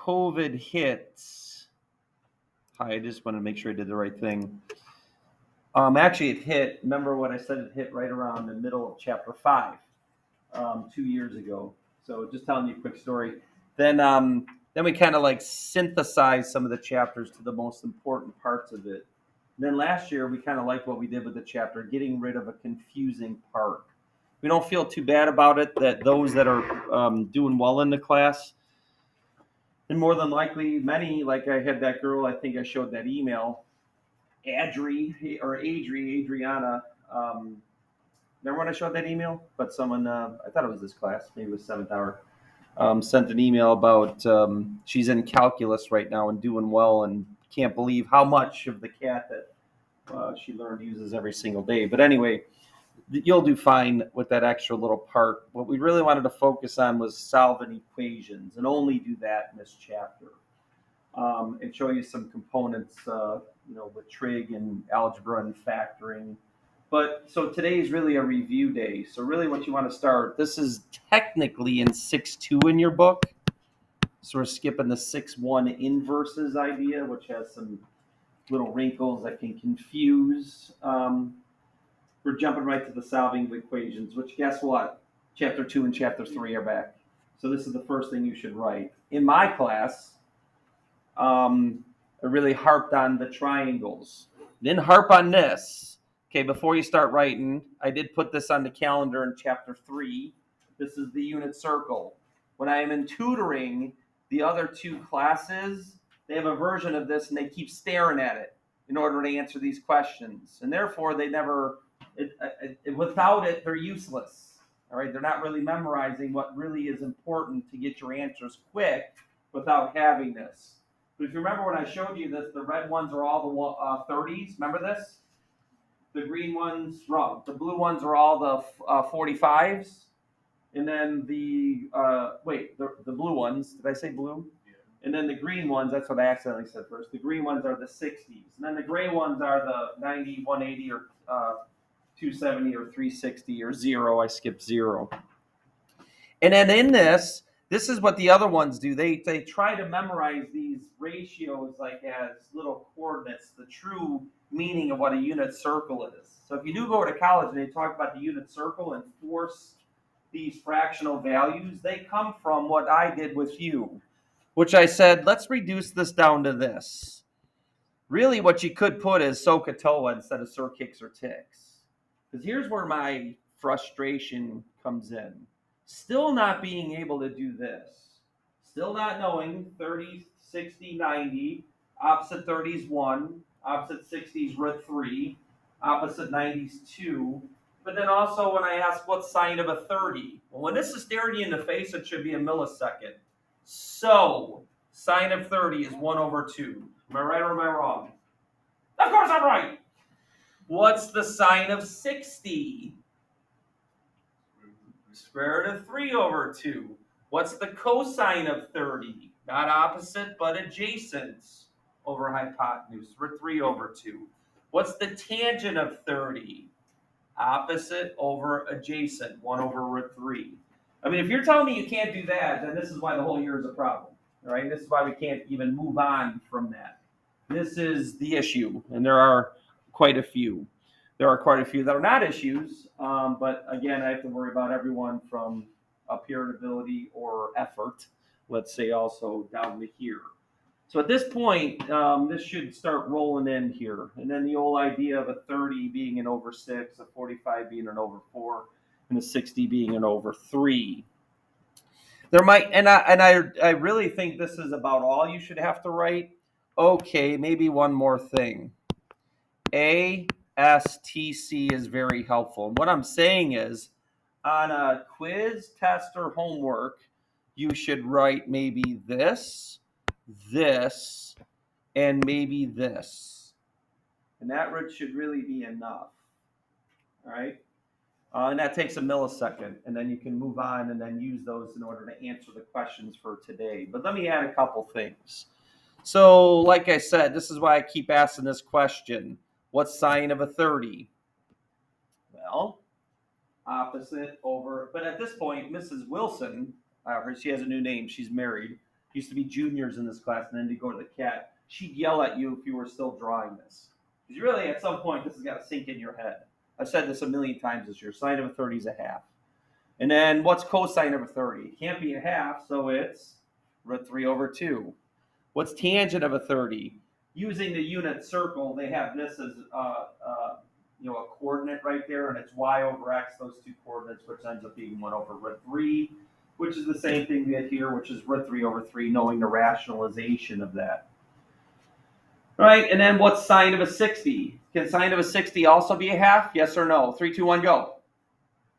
COVID hits, I just want to make sure I did the right thing. Actually, it hit. Remember what I said? It hit right around the middle of chapter 5, 2 years ago. So just telling you a quick story. Then we kind of like synthesized some of the chapters to the most important parts of it. And then last year we kind of liked what we did with the chapter, getting rid of a confusing part. We don't feel too bad about it. That those that are doing well in the class, and more than likely many, like I had that girl. I think I showed that email, Adriana. Remember when I showed that email? But someone, I thought it was this class, maybe it was 7th hour, sent an email about she's in calculus right now and doing well and can't believe how much of the cat that she learned uses every single day. But anyway, you'll do fine with that extra little part. What we really wanted to focus on was solving equations, and only do that in this chapter. And show you some components, with trig and algebra and factoring. But so today is really a review day. So really what you want to start, this is technically in 6.2 in your book. So we're skipping the 6.1 inverses idea, which has some little wrinkles that can confuse. We're jumping right to the solving of equations, which guess what? Chapter 2 and Chapter 3 are back. So this is the first thing you should write. In my class, I really harped on the triangles. Didn't harp on this. Okay, before you start writing, I did put this on the calendar in Chapter 3. This is the unit circle. When I am in tutoring, the other 2 classes, they have a version of this and they keep staring at it in order to answer these questions. And therefore, they never, without it, they're useless. All right, they're not really memorizing what really is important to get your answers quick without having this. But if you remember when I showed you this, the red ones are all the 30s. Remember this? The green ones, wrong. The blue ones are all the 45s. And then the blue ones, did I say blue? Yeah. And then the green ones, that's what I accidentally said first. The green ones are the 60s. And then the gray ones are the 90, 180, or 270, or 360, or 0. I skipped 0. And then in this is what the other ones do. They try to memorize these ratios like as little coordinates, the true meaning of what a unit circle is. So if you do go to college and they talk about the unit circle and force these fractional values, they come from what I did with you, which I said, let's reduce this down to this. Really what you could put is SOHCAHTOA instead of Sir Kicks or Ticks. Because here's where my frustration comes in. Still not being able to do this. Still not knowing 30, 60, 90, opposite 30 is 1, opposite 60 is root 3, opposite 90 is 2. But then also when I ask what's sine of a 30, well, when this is staring you in the face, it should be a millisecond. So sine of 30 is 1 over 2. Am I right or am I wrong? Of course I'm right. What's the sine of 60? Square root of 3 over 2. What's the cosine of 30? Not opposite, but adjacent over hypotenuse, root 3 over 2. What's the tangent of 30? Opposite over adjacent, 1 over root 3. I mean, if you're telling me you can't do that, then this is why the whole year is a problem. All right? This is why we can't even move on from that. This is the issue, and there are quite a few. There are quite a few that are not issues, but again, I have to worry about everyone from up here in ability or effort, let's say also down to here. So at this point, this should start rolling in here. And then the old idea of a 30 being an over 6, a 45 being an over 4, and a 60 being an over 3. There might, and I really think this is about all you should have to write. Okay, maybe one more thing. ASTC is very helpful. And what I'm saying is, on a quiz, test, or homework, you should write maybe this, and maybe this. And that should really be enough. All right? And that takes a millisecond. And then you can move on and then use those in order to answer the questions for today. But let me add a couple things. So, like I said, this is why I keep asking this question. What's sine of a 30? Well, opposite over, but at this point, Mrs. Wilson, she has a new name, she's married. used to be juniors in this class, and then to go to the cat, she'd yell at you if you were still drawing this. Because really, at some point, this has got to sink in your head. I've said this a million times this year. Sine of a 30 is a half. And then what's cosine of a 30? It can't be a half, so it's root 3 over 2. What's tangent of a 30? Using the unit circle, they have this as a coordinate right there, and it's y over x, those two coordinates, which ends up being 1 over root 3, which is the same thing we had here, which is root 3 over 3, knowing the rationalization of that. Right, and then what's sine of a 60? Can sine of a 60 also be a half? Yes or no? 3, 2, 1, go.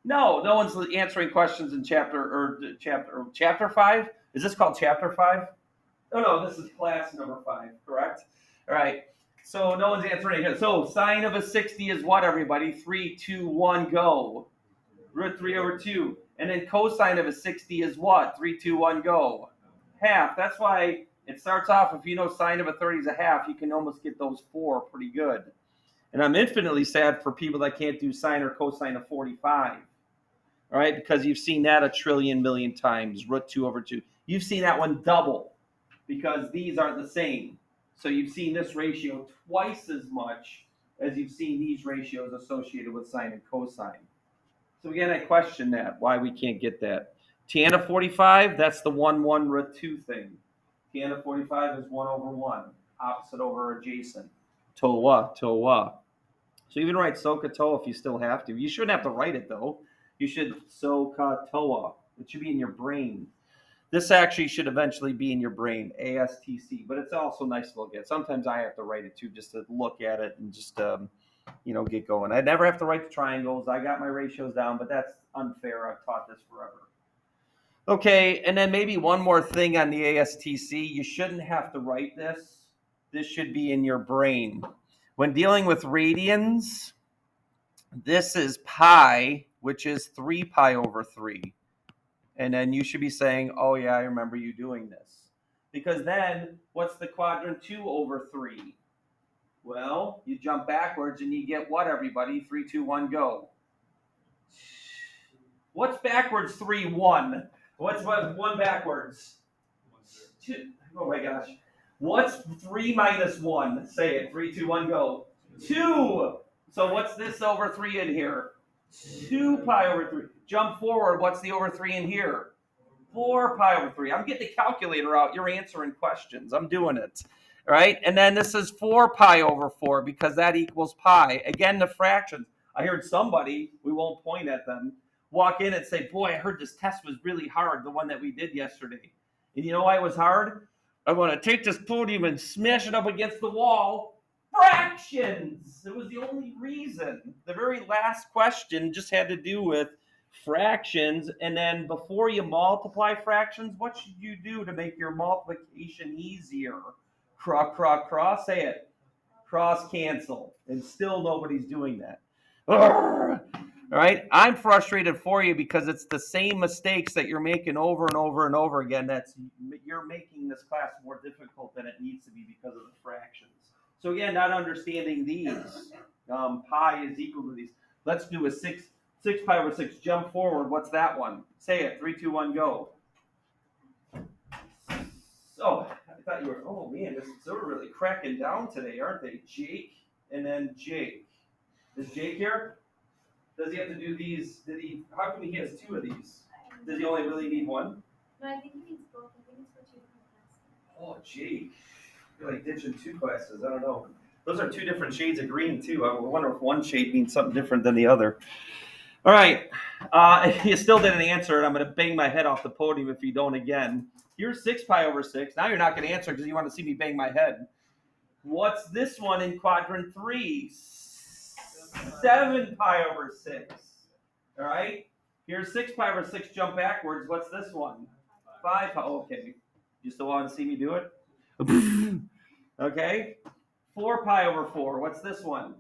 No one's answering questions in chapter 5. Is this called chapter 5? No, this is class number 5, correct? All right, so no one's answering it. So sine of a 60 is what, everybody? 3, 2, 1, go. Root 3 over 2. And then cosine of a 60 is what? 3, 2, 1, go. Half. That's why it starts off, if you know sine of a 30 is a half, you can almost get those 4 pretty good. And I'm infinitely sad for people that can't do sine or cosine of 45. All right, because you've seen that a trillion million times, root 2 over 2. You've seen that one double because these aren't the same. So you've seen this ratio twice as much as you've seen these ratios associated with sine and cosine. So again, I question that, why we can't get that. Tan of 45, that's the 1, 1, root 2 thing. Tan of 45 is 1 over 1, opposite over adjacent. Toa. So even write SOHCAHTOA if you still have to. You shouldn't have to write it, though. You should SOHCAHTOA. It should be in your brain. This actually should eventually be in your brain, ASTC, but it's also nice to look at. Sometimes I have to write it, too, just to look at it and just, get going. I never have to write the triangles. I got my ratios down, but that's unfair. I've taught this forever. Okay, and then maybe one more thing on the ASTC. You shouldn't have to write this. This should be in your brain. When dealing with radians, this is pi, which is 3 pi over 3. And then you should be saying, oh, yeah, I remember you doing this. Because then, what's the quadrant 2 over 3? Well, you jump backwards and you get what, everybody? 3, 2, 1, go. What's backwards 3, 1? What's 1 backwards? 2. Oh, my gosh. What's 3 minus 1? Say it. 3, 2, 1, go. 2. So what's this over 3 in here? 2 pi over 3. Jump forward. What's the over 3 in here? 4 pi over 3. I'm getting the calculator out. You're answering questions. I'm doing it. All right. And then this is 4 pi over 4 because that equals pi. Again, the fractions. I heard somebody, we won't point at them, walk in and say, boy, I heard this test was really hard, the one that we did yesterday. And you know why it was hard? I want to take this podium and smash it up against the wall. Fractions. It was the only reason. The very last question just had to do with fractions. And then before you multiply fractions, what should you do to make your multiplication easier? Cross, say it. Cross cancel. And still nobody's doing that. All right. I'm frustrated for you because it's the same mistakes that you're making over and over and over again. You're making this class more difficult than it needs to be because of the fractions. So again, not understanding these, pi is equal to these. Let's do a 6 pi over 6. Jump forward. What's that one? Say it. 3, 2, 1, go. So I thought you were. Oh man, they're really cracking down today, aren't they? Jake and then Jake. Is Jake here? Does he have to do these? How come he has 2 of these? Does he only really need 1? No, I think he needs both. I think it's for 2 different classes. Oh, Jake. You're like ditching 2 classes. I don't know. Those are 2 different shades of green, too. I wonder if one shade means something different than the other. All right. If you still didn't answer it, I'm going to bang my head off the podium if you don't again. Here's 6 pi over 6. Now you're not going to answer because you want to see me bang my head. What's this one in quadrant 3? 7 pi over 6. All right. Here's 6 pi over 6. Jump backwards. What's this one? 5 pi. Okay. You still want to see me do it? Okay. 4 pi over 4. What's this one?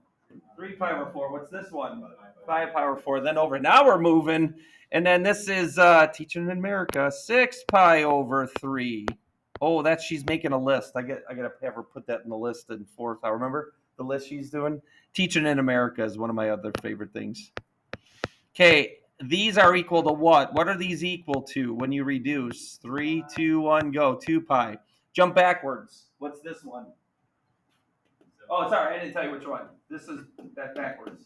3 pi over 4. What's this one? 5 pi over 4. Then over. Now we're moving. And then this is Teaching in America. 6 pi over 3. Oh, she's making a list. I gotta have her put that in the list in 4th. I remember the list she's doing. Teaching in America is one of my other favorite things. Okay, these are equal to what? What are these equal to when you reduce? 3, 2, 1, go. 2 pi. Jump backwards. What's this one? Oh, sorry, I didn't tell you which one. This is that backwards.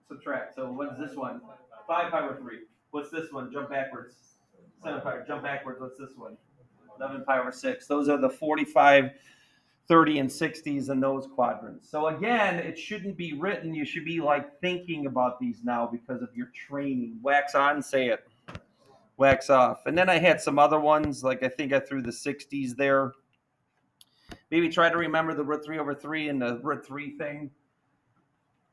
Subtract. So what's this one? 5 pi over 3. What's this one? Jump backwards. 7 pi. Jump backwards. What's this one? 11 pi over 6. Those are the 45, 30, and 60s in those quadrants. So again, it shouldn't be written. You should be like thinking about these now because of your training. Wax on, say it. Wax off. And then I had some other ones, like I think I threw the 60s there. Maybe try to remember the root 3 over 3 and the root 3 thing.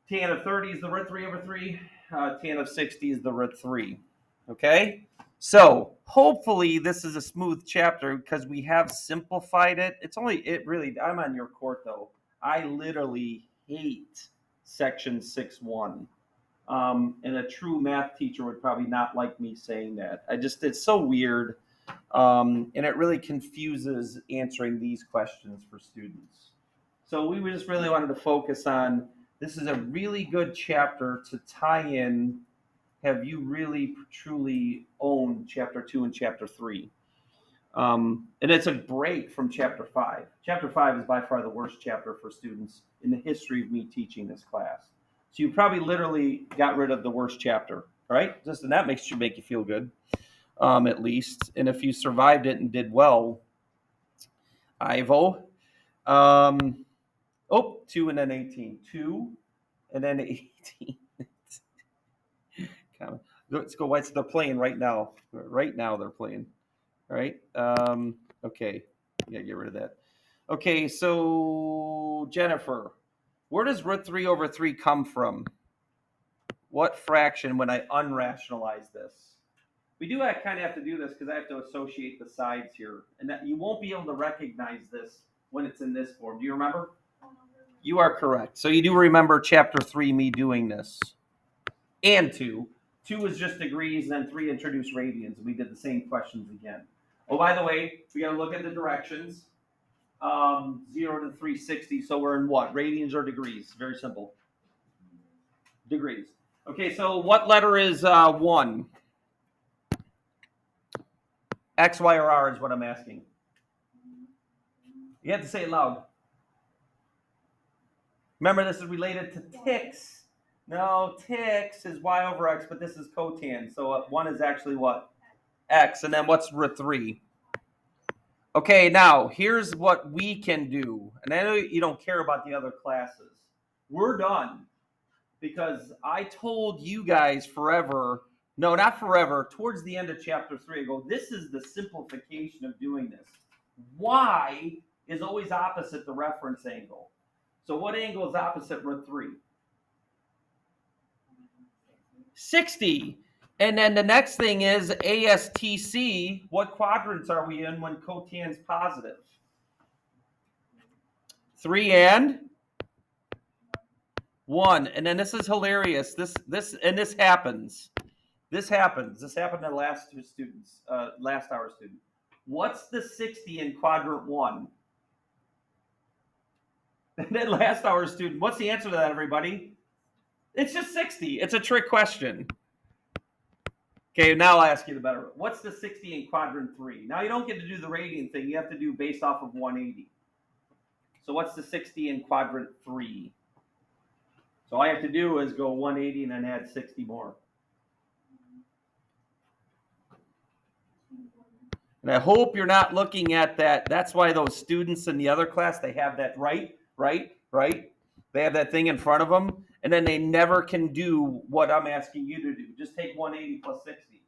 Tan of 30 is the root 3 over 3. Tan of 60 is the root 3. Okay? So hopefully this is a smooth chapter because we have simplified it. I'm on your court though. I literally hate section 6.1. And a true math teacher would probably not like me saying that. It's so weird. And it really confuses answering these questions for students. So we just really wanted to focus on, this is a really good chapter to tie in, have you really truly owned chapter 2 and chapter 3. And it's a break from chapter 5. Chapter 5 is by far the worst chapter for students in the history of me teaching this class. So you probably literally got rid of the worst chapter, right? And that should make you feel good, at least. And if you survived it and did well, Ivo. 2 and then 18. 2 and then 18. Let's go. They're playing right now. Right now they're playing. All right. Okay. Yeah, get rid of that. Okay, so Jennifer, where does root 3 over 3 come from? What fraction when I unrationalize this? We do kind of have to do this because I have to associate the sides here. And that you won't be able to recognize this when it's in this form. Do you remember? You are correct. So you do remember chapter 3, me doing this. And 2. 2 is just degrees, and then 3 introduced radians. We did the same questions again. Oh, by the way, we got to look at the directions. 0 to 360. So we're in what? Radians or degrees? Very simple. Degrees. Okay, so what letter is 1? X, Y, or R is what I'm asking. You have to say it loud. Remember, this is related to ticks. No, ticks is Y over X, but this is cotan. So 1 is actually what? X. And then what's root 3? Okay, now here's what we can do. And I know you don't care about the other classes. We're done. Because I told you guys forever, no, not forever, towards the end of chapter 3, I go, this is the simplification of doing this. Y is always opposite the reference angle. So what angle is opposite root 3? 60. And then the next thing is ASTC. What quadrants are we in when cotan's positive? 3 and 1. And then this is hilarious. This happens. This happened to last hour student. What's the 60 in quadrant 1? And then last hour student, what's the answer to that, everybody? It's just 60. It's a trick question. Okay, now I'll ask you the better. What's the 60 in quadrant 3? Now you don't get to do the radian thing. You have to do based off of 180. So what's the 60 in quadrant 3? So all I have to do is go 180 and then add 60 more. And I hope you're not looking at that. That's why those students in the other class, they have that right. They have that thing in front of them, and then they never can do what I'm asking you to do. Just take 180 plus 60.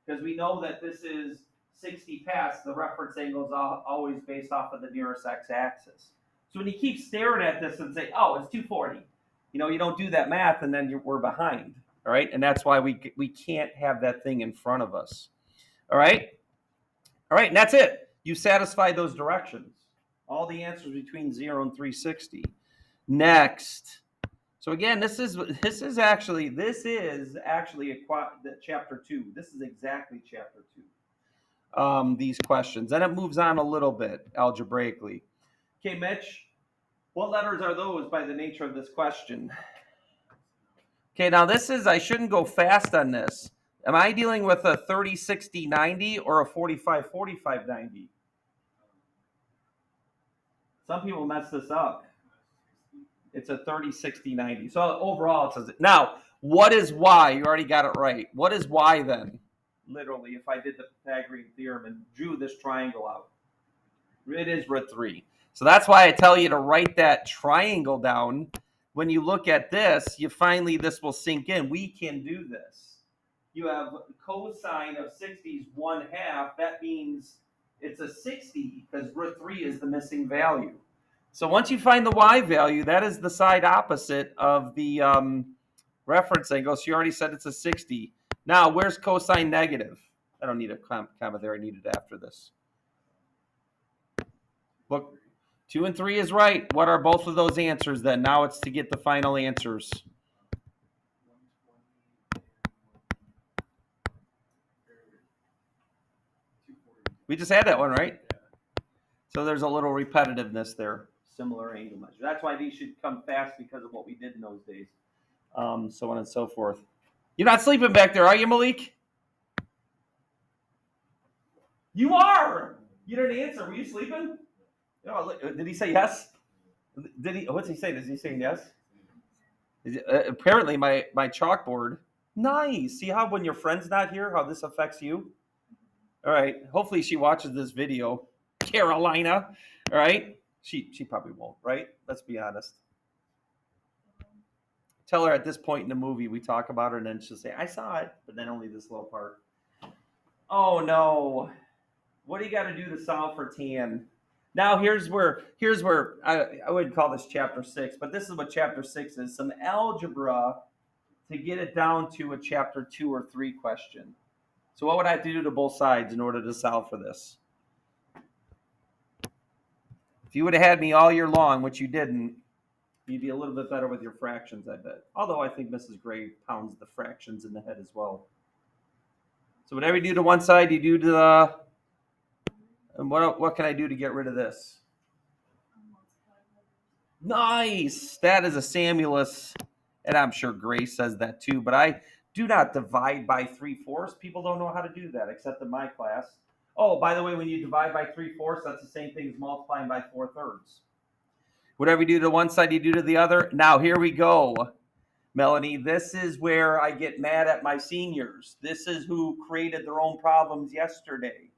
Because we know that this is 60 past. The reference angle is always based off of the nearest x-axis. So when you keep staring at this and say, oh, it's 240, you don't do that math, and then we're behind. All right, and that's why we can't have that thing in front of us. All right, and that's it. You satisfy those directions. All the answers between 0 and 360. Next. So again, this is actually chapter 2. This is exactly chapter 2. These questions. Then it moves on a little bit algebraically. Okay, Mitch, what letters are those by the nature of this question? Okay, now this is, I shouldn't go fast on this. Am I dealing with a 30, 60, 90 or a 45, 45, 90? Some people mess this up. It's a 30, 60, 90. So overall, it says, now, what is y? You already got it right. What is y then? Literally, if I did the Pythagorean theorem and drew this triangle out, it is root 3. So that's why I tell you to write that triangle down. When you look at this, this will sink in. We can do this. You have cosine of 60 is 1/2. That means it's a 60 because root 3 is the missing value. So once you find the y value, that is the side opposite of the reference angle. So you already said it's a 60. Now, where's cosine negative? I don't need a comma there. I need it after this. Look, 2 and 3 is right. What are both of those answers then? Now it's to get the final answers. We just had that one, right? So there's a little repetitiveness there. Similar angle measure. That's why these should come fast because of what we did in those days. So on and so forth. You're not sleeping back there, are you, Malik? You are. You didn't answer. Were you sleeping? Oh, did he say yes? Did he? What's he say? Is he saying yes? Apparently, my chalkboard. Nice. See how when your friend's not here, how this affects you? All right. Hopefully, she watches this video. Carolina. All right. She probably won't, right? Let's be honest. Tell her at this point in the movie we talk about her, and then she'll say, "I saw it," but then only this little part. Oh no! What do you got to do to solve for tan? Now here's where I would call this chapter 6, but this is what chapter 6 is: some algebra to get it down to a chapter 2 or 3 question. So what would I have to do to both sides in order to solve for this? If you would have had me all year long, which you didn't, you'd be a little bit better with your fractions, I bet. Although I think Mrs. Gray pounds the fractions in the head as well. So whatever you do to one side, you do to the... And what can I do to get rid of this? Nice! That is a Samuelus, and I'm sure Grace says that too, but I do not divide by 3/4. People don't know how to do that, except in my class. Oh, by the way, when you divide by 3/4, that's the same thing as multiplying by 4/3. Whatever you do to one side, you do to the other. Now, here we go. Melanie, this is where I get mad at my seniors. This is who created their own problems yesterday.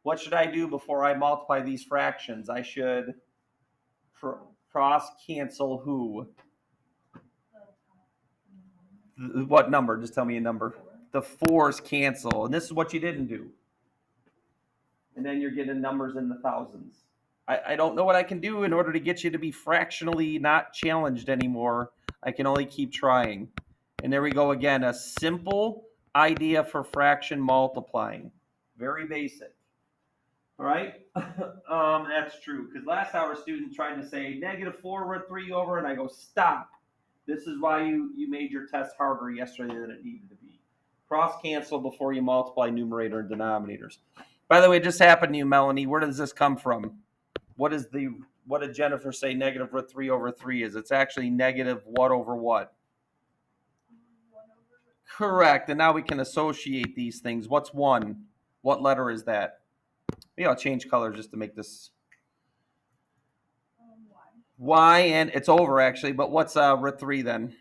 What should I do before I multiply these fractions? I should cross cancel who? What number? Just tell me a number. The 4s cancel. And this is what you didn't do. And then you're getting numbers in the thousands. I don't know what I can do in order to get you to be fractionally not challenged anymore. I can only keep trying. And there we go again. A simple idea for fraction multiplying. Very basic. All right? That's true. Because last hour, a student tried to say -4 root 3 over, and I go, stop. This is why you made your test harder yesterday than it needed to be. Cross cancel before you multiply numerator and denominators. By the way, it just happened to you, Melanie. Where does this come from? What did Jennifer say negative root 3 over 3 is? It's actually negative what over what? 1 over. Correct. And now we can associate these things. What's 1? What letter is that? Maybe I'll change colors just to make this. Y, and it's over actually. But what's root 3 then?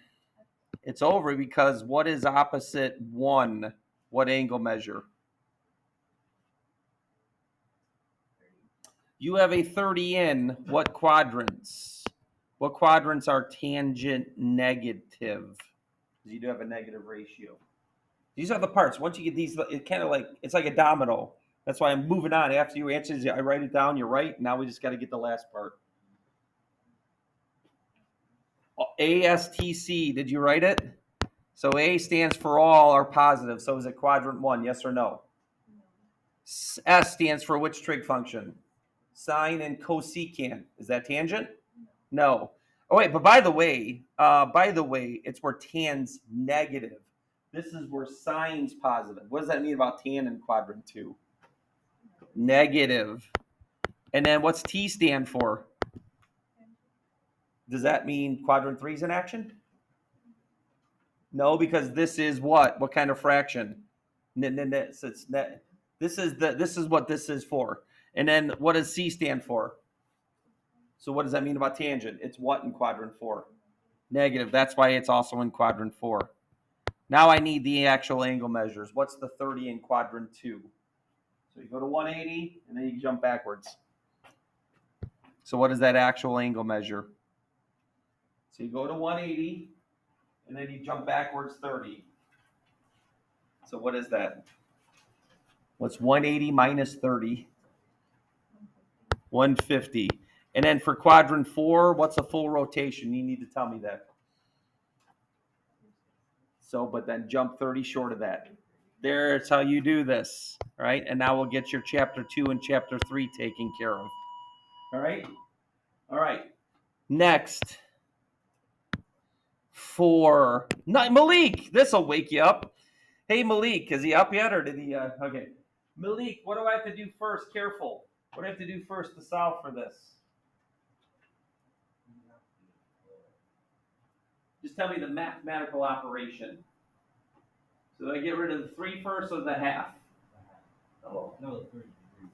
It's over because what is opposite 1? What angle measure? You have a 30 in what quadrants? What quadrants are tangent negative? Because you do have a negative ratio. These are the parts. Once you get these, it kind of like, it's like a domino. That's why I'm moving on. After your answers, I write it down. You're right. Now we just got to get the last part. ASTC, did you write it? So A stands for all are positive. So is it quadrant 1? Yes or no? S stands for which trig function? Sine and cosecant. Is that tangent? No. Oh wait, but by the way, it's where tan's negative. This is where sine's positive. What does that mean about tan in quadrant 2? Negative. And then what's T stand for? Does that mean quadrant 3 is in action? No, because this is what? What kind of fraction? So it's net. This is what this is for. And then what does C stand for? So what does that mean about tangent? It's what in quadrant 4? Negative. That's why it's also in quadrant 4. Now I need the actual angle measures. What's the 30 in quadrant 2? So you go to 180 and then you jump backwards. So what is that actual angle measure? So you go to 180 and then you jump backwards 30. So what is that? What's 180 minus 30? 150. And then for quadrant 4, what's a full rotation? You need to tell me that. So, but then jump 30 short of that. There's how you do this, right? And now we'll get your chapter 2 and chapter 3 taken care of. All right? All right. Next. For Malik, this will wake you up. Hey, Malik, is he up yet or did he? Okay. Malik, what do I have to do first? Careful. What do I have to do first to solve for this? Just tell me the mathematical operation. So do I get rid of the 3 first or the half? No, the 3.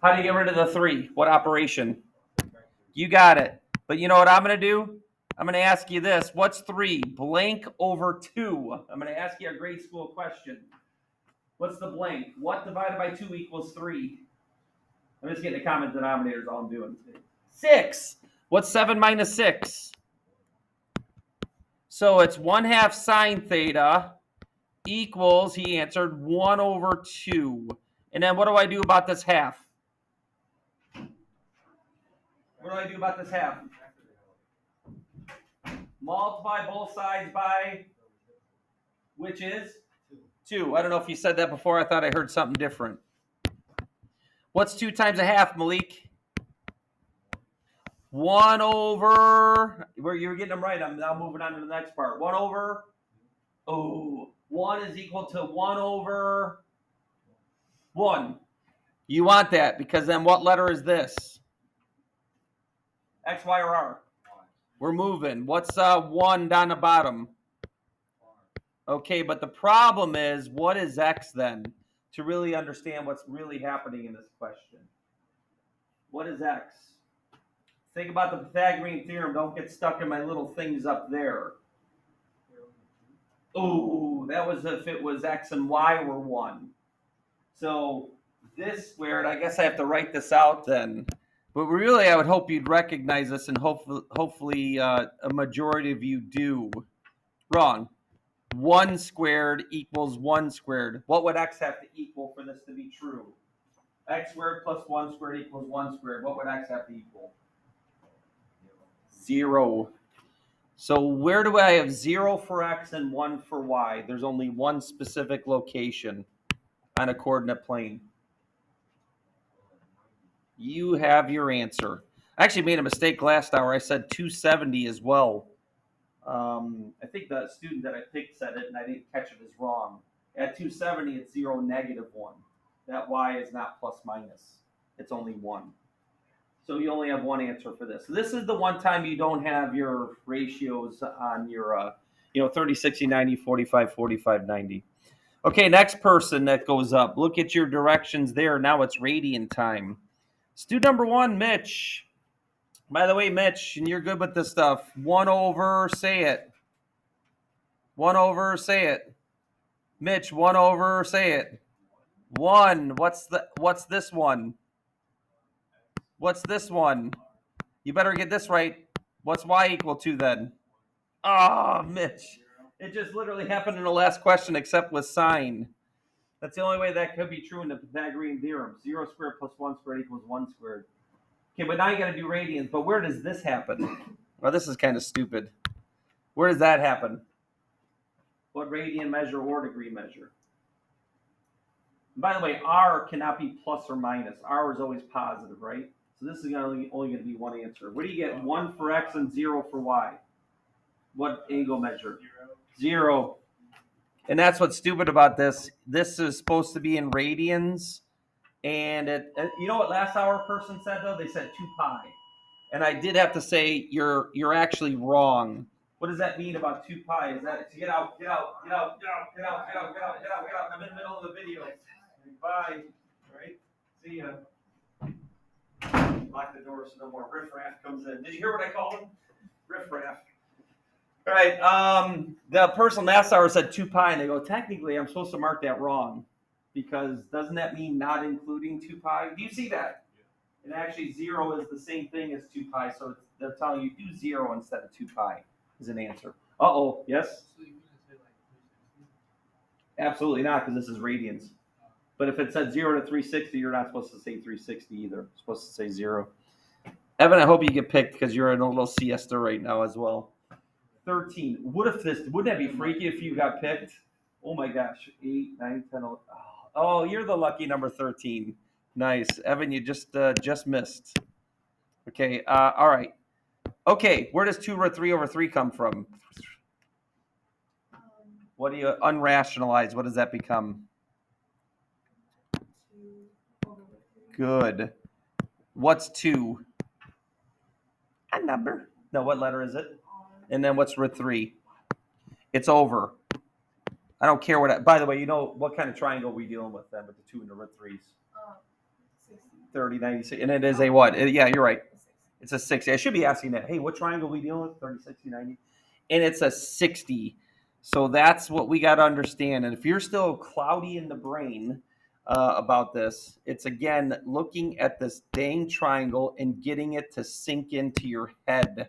How do you get rid of the 3? What operation? You got it. But you know what I'm going to do? I'm going to ask you this. What's 3? Blank over 2. I'm going to ask you a grade school question. What's the blank? What divided by 2 equals 3? I'm just getting the common denominator is all I'm doing. 6. What's 7 minus 6? So it's 1/2 sine theta equals, he answered, 1 over 2. And then what do I do about this half? What do I do about this half? Multiply both sides by, which is? 2. I don't know if you said that before. I thought I heard something different. What's 2 times a half, Malik? 1 over, where you're getting them right. I'm now moving on to the next part. 1 over, 1 is equal to 1 over 1. You want that because then what letter is this? X, Y, or R? We're moving. What's 1 down the bottom? Okay, but the problem is, what is X then? To really understand what's really happening in this question. What is X? Think about the Pythagorean Theorem. Don't get stuck in my little things up there. Oh, that was if it was X and Y were 1. So this squared, I guess I have to write this out then. But really, I would hope you'd recognize this, and hopefully a majority of you do. Wrong. 1 squared equals 1 squared. What would X have to equal for this to be true? X squared plus 1 squared equals 1 squared. What would X have to equal? 0. So where do I have 0 for X and 1 for Y? There's only one specific location on a coordinate plane. You have your answer. I actually made a mistake last hour. I said 270 as well. I think the student that I picked said it, and I didn't catch it as wrong. At 270, it's 0, -1. That Y is not plus minus. It's only 1. So you only have one answer for this. So this is the one time you don't have your ratios on your, 30, 60, 90, 45, 45, 90. Okay, next person that goes up. Look at your directions there. Now it's radian time. Student number 1, Mitch. By the way, Mitch, and you're good with this stuff. 1 over, say it. 1 over, say it. Mitch, 1 over, say it. 1. What's this one? What's this one? You better get this right. What's Y equal to then? Oh, Mitch. It just literally happened in the last question except with sine. That's the only way that could be true in the Pythagorean Theorem. 0 squared plus 1 squared equals 1 squared. Okay, but now you got to do radians. But where does this happen? Well, this is kind of stupid. Where does that happen? What radian measure or degree measure? And by the way, R cannot be plus or minus. R is always positive, right? So this is only going to be one answer. What do you get? 1 for X and 0 for Y. What angle measure? 0. And that's what's stupid about this. This is supposed to be in radians. And you know what last hour person said, though? They said 2 pi. And I did have to say, you're actually wrong. What does that mean about 2 pi? Is that get out, get out, get out, get out, get out, get out, get out, get out, get out. I'm in the middle of the video. Bye. All right. See ya. Lock the door so no more riffraff comes in. Did you hear what I called him? Riffraff. All right. The person last hour said 2 pi, and they go, technically, I'm supposed to mark that wrong because doesn't that mean not including 2 pi? Do you see that? And actually, 0 is the same thing as 2 pi, so they're telling you do 0 instead of 2 pi is an answer. Uh-oh, yes? So you wouldn't say like 360? Absolutely not, because this is radians. But if it said 0 to 360, you're not supposed to say 360 either. You're supposed to say 0. Evan, I hope you get picked because you're in a little siesta right now as well. 13. Wouldn't that be freaky if you got picked? Oh my gosh. 8, 9, 10, 11. Oh, you're the lucky number 13. Nice. Evan, you just missed. Okay, all right. Okay, where does 2 root 3 over 3 come from? What do you unrationalize? What does that become? 2 over 3. Good. What's 2? A number. No, what letter is it? And then what's root 3? It's over. I don't care what. By the way, you know what kind of triangle we dealing with then with the 2 and the root 3s? 60. 30, 96. And it is a what? Yeah, you're right. It's a 60. I should be asking that. Hey, what triangle are we dealing with? 30, 60, 90. And it's a 60. So that's what we got to understand. And if you're still cloudy in the brain about this, it's again looking at this dang triangle and getting it to sink into your head.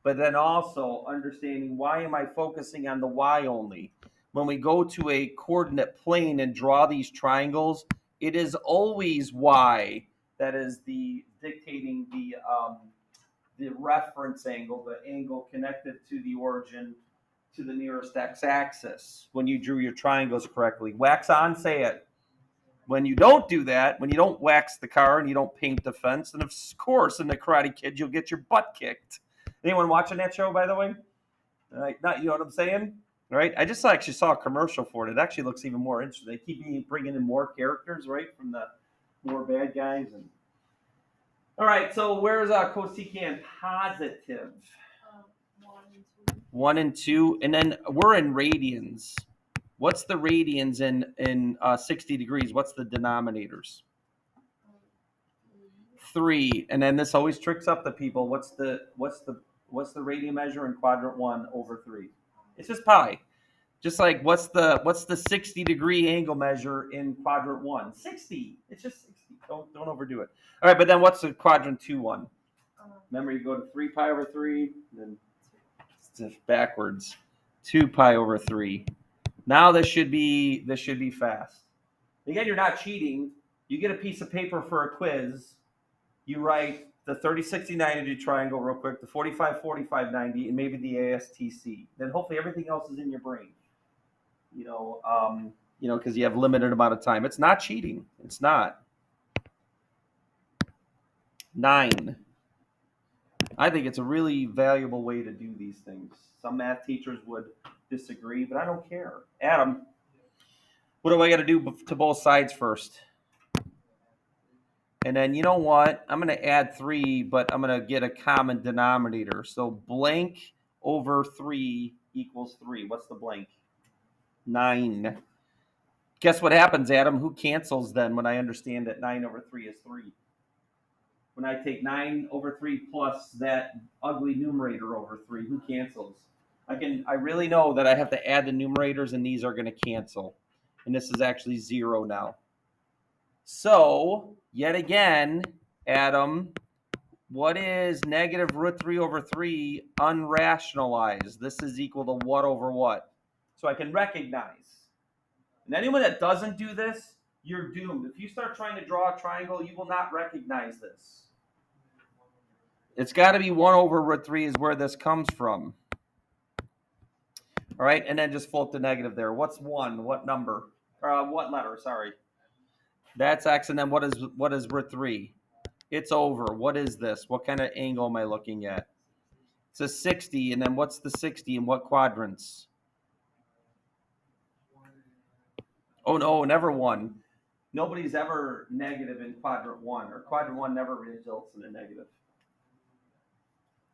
But then also understanding, why am I focusing on the y only? When we go to a coordinate plane and draw these triangles, it is always y that is the dictating the reference angle, the angle connected to the origin to the nearest x-axis when you drew your triangles correctly. Wax on, say it. When you don't do that, when you don't wax the car and you don't paint the fence, then of course in the Karate Kid you'll get your butt kicked. Anyone watching that show, by the way? Not, you know what I'm saying? Right? I just actually saw a commercial for it. It actually looks even more interesting. They keep bringing in more characters, right, from the more bad guys. And all right, so where's cosecant positive? 1 and 2, and then we're in radians. What's the radians in 60 degrees? What's the denominators? 3, and then this always tricks up the people. What's the radian measure in quadrant 1 over 3? It's just pi. Just like what's the 60 degree angle measure in quadrant 1? 60. It's just 60. Don't overdo it. All right, but then what's the quadrant 2 one? Remember, you go to 3 pi over 3, and then it's backwards. 2 pi over 3. Now this should be fast. Again, you're not cheating. You get a piece of paper for a quiz. You write the 30, 60, 90 triangle real quick, the 45, 45, 90, and maybe the ASTC. Then hopefully everything else is in your brain. Because you have limited amount of time. It's not cheating. It's not. 9. I think it's a really valuable way to do these things. Some math teachers would disagree, but I don't care. Adam, what do I got to do to both sides first? And then you know what? I'm going to add 3, but I'm going to get a common denominator. So blank over 3 equals 3. What's the blank? 9. Guess what happens, Adam? Who cancels then when I understand that 9 over 3 is 3? When I take 9 over 3 plus that ugly numerator over 3, who cancels? I really know that I have to add the numerators and these are going to cancel. And this is actually 0 now. So, yet again, Adam, what is negative root 3 over 3 unrationalized? This is equal to what over what? So I can recognize. And anyone that doesn't do this, you're doomed. If you start trying to draw a triangle, you will not recognize this. It's got to be 1 over root 3 is where this comes from. All right, and then just float the negative there. What's 1? What number? What letter? Sorry. That's x, and then what is root 3? It's over. What is this? What kind of angle am I looking at? It's a 60, and then what's the 60 in what quadrants? Oh, no, never 1. Nobody's ever negative in quadrant 1, or quadrant 1 never results in a negative.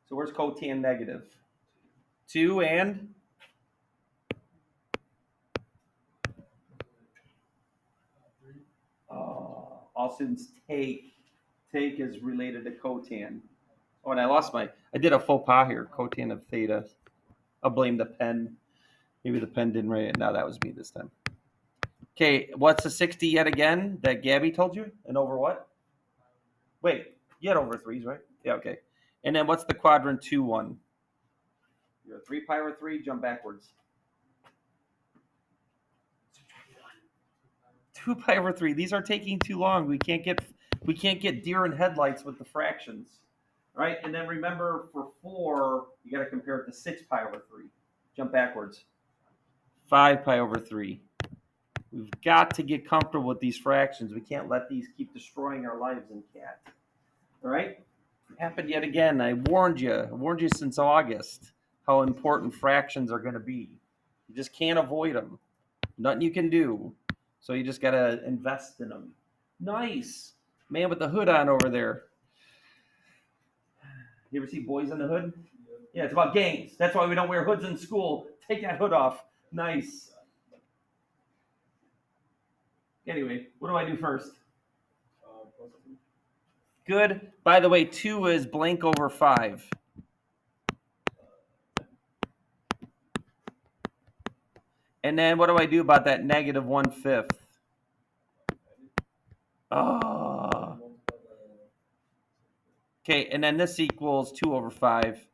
So where's cotan negative? 2 and all students take. Take is related to cotan. Oh, and I did a faux pas here. Cotan of theta. I'll blame the pen. Maybe the pen didn't write it. No, that was me this time. Okay, what's the 60 yet again that Gabby told you? And over what? Wait, you had over 3s, right? Yeah, okay. And then what's the quadrant 2 one? You're a 3 pi over 3, jump backwards. 2 pi over 3. These are taking too long. We can't get deer in headlights with the fractions. All right, and then remember for 4, you got to compare it to 6 pi over 3. Jump backwards. 5 pi over 3. We've got to get comfortable with these fractions. We can't let these keep destroying our lives in CAT. All right? It happened yet again. I warned you since August how important fractions are going to be. You just can't avoid them. Nothing you can do. So you just got to invest in them. Nice. Man with the hood on over there. You ever see Boys in the Hood? Yeah, it's about gangs. That's why we don't wear hoods in school. Take that hood off. Nice. Anyway, what do I do first? Good. By the way, 2 is blank over 5. And then what do I do about that negative 1/5? Oh. Okay, and then this equals 2 over 5.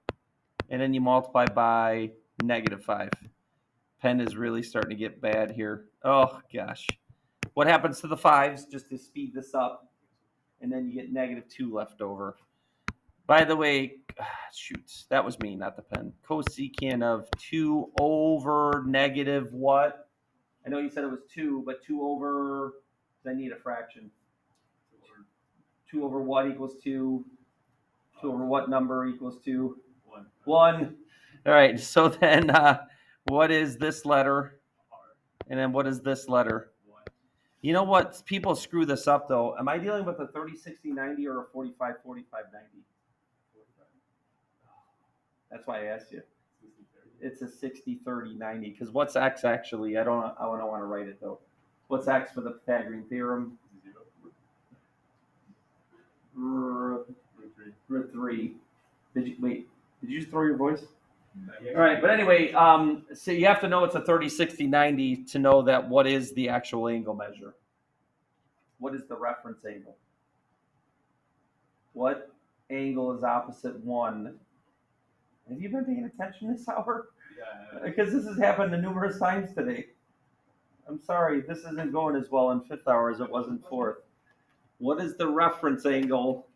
And then you multiply by negative 5. Pen is really starting to get bad here. Oh, gosh. What happens to the 5s, just to speed this up? And then you get negative 2 left over. By the way, shoots, that was me, not the pen. Cosecant of 2 over negative what? I know you said it was 2, but 2 over, I need a fraction. 2 over what equals 2? 2 over what number equals 2? 1. 1. All right, so then what is this letter? R. And then what is this letter? 1. You know what? People screw this up, though. Am I dealing with a 30, 60, 90 or a 45, 45, 90? 45. That's why I asked you. 60, 30. It's a 60, 30, 90. Because what's x actually? I don't want to write it, though. What's x for the Pythagorean Theorem? 0. Root 3. Did you just throw your voice? Yeah. All right, but anyway, so you have to know it's a 30, 60, 90 to know that what is the actual angle measure. What is the reference angle? What angle is opposite 1? Have you been paying attention this hour? Yeah. Because this has happened numerous times today. I'm sorry, this isn't going as well in 5th hour as it was in 4th. What is the reference angle?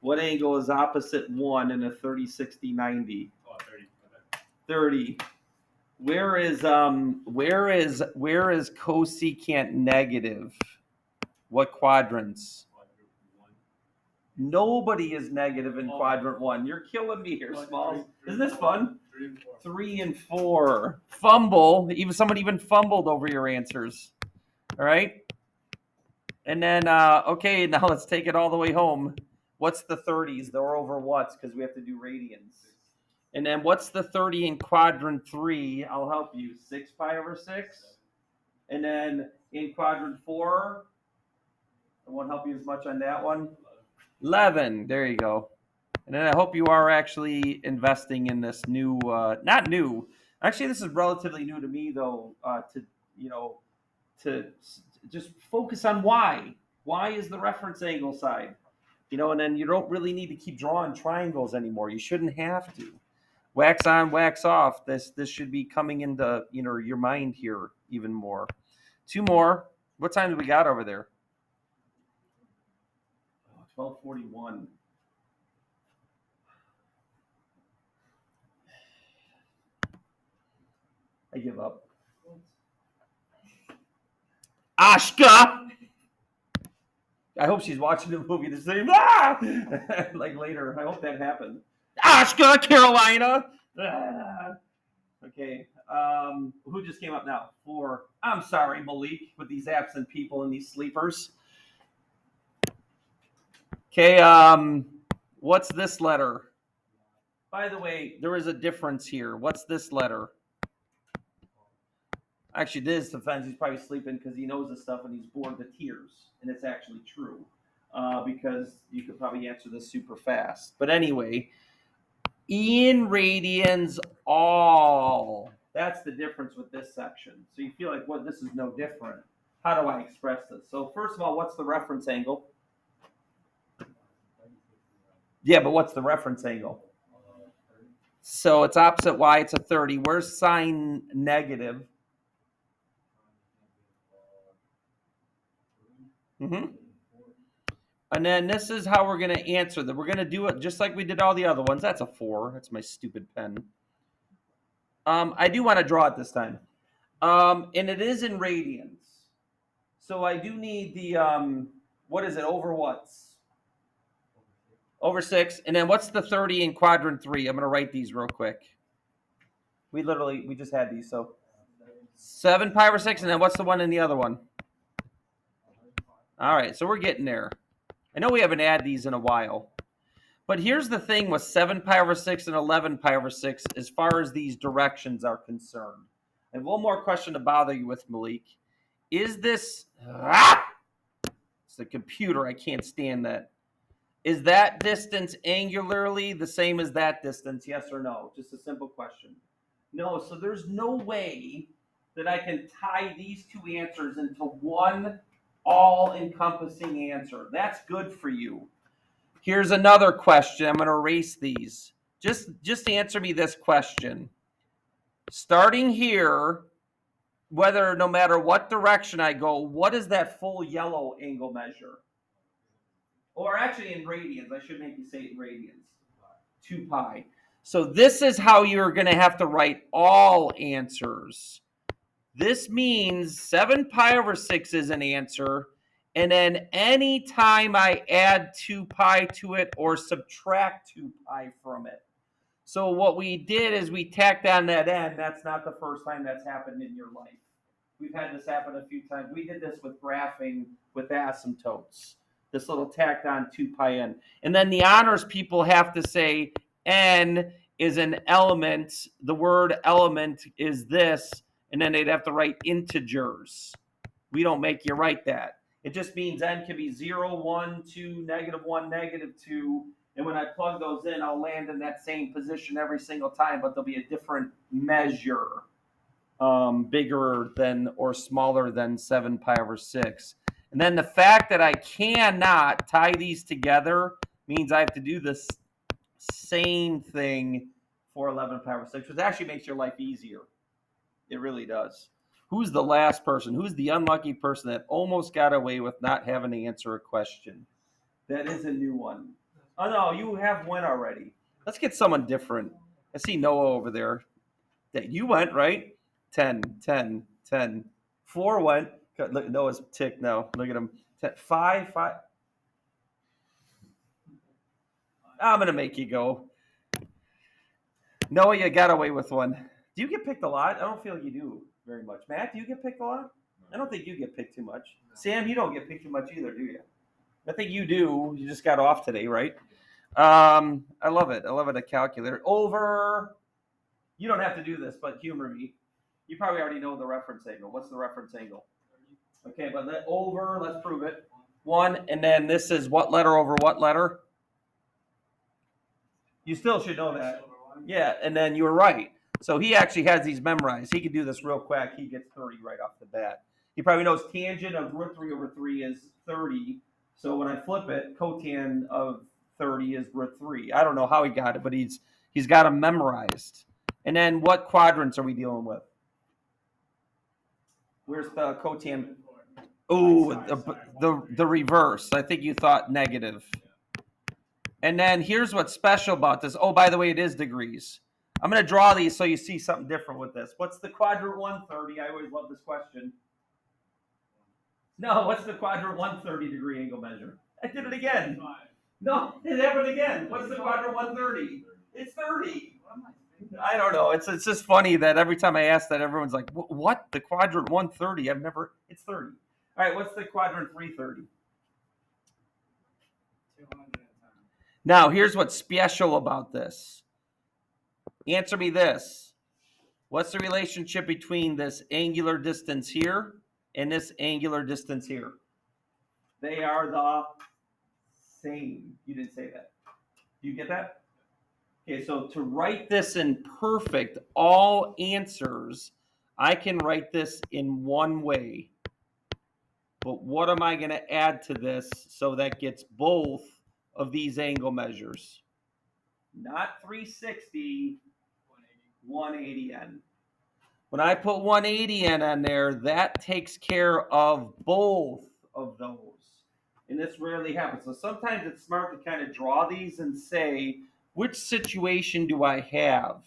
What angle is opposite 1 in a 30, 60, 90? Oh, 30. 30. Where is cosecant negative? What quadrants? Quadrant 1. Nobody is negative in quadrant 1. You're killing me here, Smalls. Isn't this fun? 3 and 4. 3 and 4. Fumble. Someone fumbled over your answers. All right. And then okay, now let's take it all the way home. What's the 30s? They're over what's because we have to do radians. And then what's the 30 in quadrant 3? I'll help you. 6 pi over 6. And then in quadrant 4, I won't help you as much on that one. 11. There you go. And then I hope you are actually investing in this new, not new. Actually, this is relatively new to me, though, to just focus on why. Why is the reference angle side? And then you don't really need to keep drawing triangles anymore. You shouldn't have to. Wax on, wax off. This should be coming into your mind here even more. 2 more. What time do we got over there? 12:41. I give up. Ashka! I hope she's watching the movie the same. Like later. I hope that happened. Ashka, Carolina! Okay. Who just came up now? 4. I'm sorry, Malik, with these absent people and these sleepers. Okay, what's this letter? By the way, there is a difference here. What's this letter? Actually, this defense, he's probably sleeping because he knows this stuff and he's bored to tears. And it's actually true. Because you could probably answer this super fast. But anyway, in radians all. That's the difference with this section. So you feel like, well, this is no different. How do I express this? So first of all, what's the reference angle? Yeah, but what's the reference angle? So it's opposite y, it's a 30. Where's sine negative? Mm-hmm. And then this is how we're going to answer that. We're going to do it just like we did all the other ones. That's a 4. That's my stupid pen. I do want to draw it this time. And it is in radians. So I do need the, what is it, over what's? Over 6. And then what's the 30 in quadrant 3? I'm going to write these real quick. We just had these. So 7 pi over 6. And then what's the one in the other one? All right, so we're getting there. I know we haven't had these in a while. But here's the thing with 7 pi over 6 and 11 pi over 6 as far as these directions are concerned. I have one more question to bother you with, Malik. Is this... It's the computer. I can't stand that. Is that distance angularly the same as that distance, yes or no? Just a simple question. No, so there's no way that I can tie these two answers into one all-encompassing answer. That's good for you. Here's another question. I'm going to erase these. Just answer me this question. Starting here, no matter what direction I go, what is that full yellow angle measure? Or actually in radians. I should make you say it in radians. 2 pi. So this is how you're going to have to write all answers. This means 7 pi over 6 is an answer. And then any time I add 2 pi to it or subtract 2 pi from it. So what we did is we tacked on that end. That's not the first time that's happened in your life. We've had this happen a few times. We did this with graphing with asymptotes. This little tacked on 2 pi n. And then the honors people have to say n is an element. The word element is this. And then they'd have to write integers. We don't make you write that. It just means n can be 0, 1, 2, -1, -2. And when I plug those in, I'll land in that same position every single time, but there'll be a different measure, bigger than or smaller than 7 pi over 6. And then the fact that I cannot tie these together means I have to do this same thing for 11 pi over 6, which actually makes your life easier. It really does. Who's the last person? Who's the unlucky person that almost got away with not having to answer a question? That is a new one. Oh, no, you have one already. Let's get someone different. I see Noah over there. You went, right? 10, 10, 10. 4 went. Look, Noah's ticked now. Look at him. 10, 5, 5. I'm going to make you go. Noah, you got away with one. Do you get picked a lot? I don't feel like you do very much. Matt, do you get picked a lot? I don't think you get picked too much. No. Sam, you don't get picked too much either, do you? I think you do. You just got off today, right? I love it. I love it, a calculator. Over. You don't have to do this, but humor me. You probably already know the reference angle. What's the reference angle? Okay, but over, let's prove it. 1, and then this is what letter over what letter? You still should know that. Yeah, and then you were right. So he actually has these memorized. He could do this real quick. He gets 30 right off the bat. He probably knows tangent of root 3 over 3 is 30. So when I flip it, cotan of 30 is root 3. I don't know how he got it, but he's got them memorized. And then what quadrants are we dealing with? Where's the cotan? Oh, the reverse. I think you thought negative. And then here's what's special about this. Oh, by the way, it is degrees. I'm going to draw these so you see something different with this. What's the quadrant 130? I always love this question. No, what's the quadrant 130 degree angle measure? I did it again. No, it happened again. What's the quadrant 130? It's 30. I don't know. It's just funny that every time I ask that, everyone's like, what? The quadrant 130? It's 30. All right, what's the quadrant 330? 210. Now, here's what's special about this. Answer me this. What's the relationship between this angular distance here and this angular distance here? They are the same. You didn't say that. Do you get that? Okay, so to write this in perfect, all answers, I can write this in one way. But what am I going to add to this so that gets both of these angle measures? Not 360, 180n. When I put 180n on there, that takes care of both of those. And this rarely happens. So sometimes it's smart to kind of draw these and say, which situation do I have?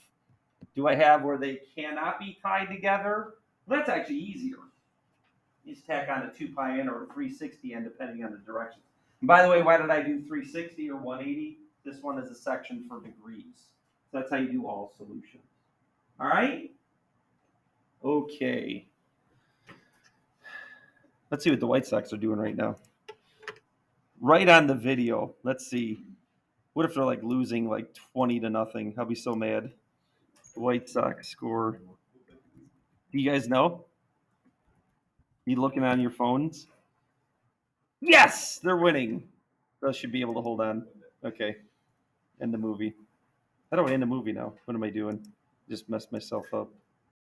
Do I have where they cannot be tied together? Well, that's actually easier. You just tack on a 2 pi n or a 360 n depending on the direction. And by the way, why did I do 360 or 180? This one is a section for degrees. So that's how you do all solutions. All right? Okay. Let's see what the White Sox are doing right now. Right on the video. Let's see. What if they're like losing like 20-0? I'll be so mad. The White Sox score. Do you guys know? You looking on your phones? Yes, they're winning. Those should be able to hold on. Okay. End the movie. How do I end the movie now? What am I doing? Just messed myself up.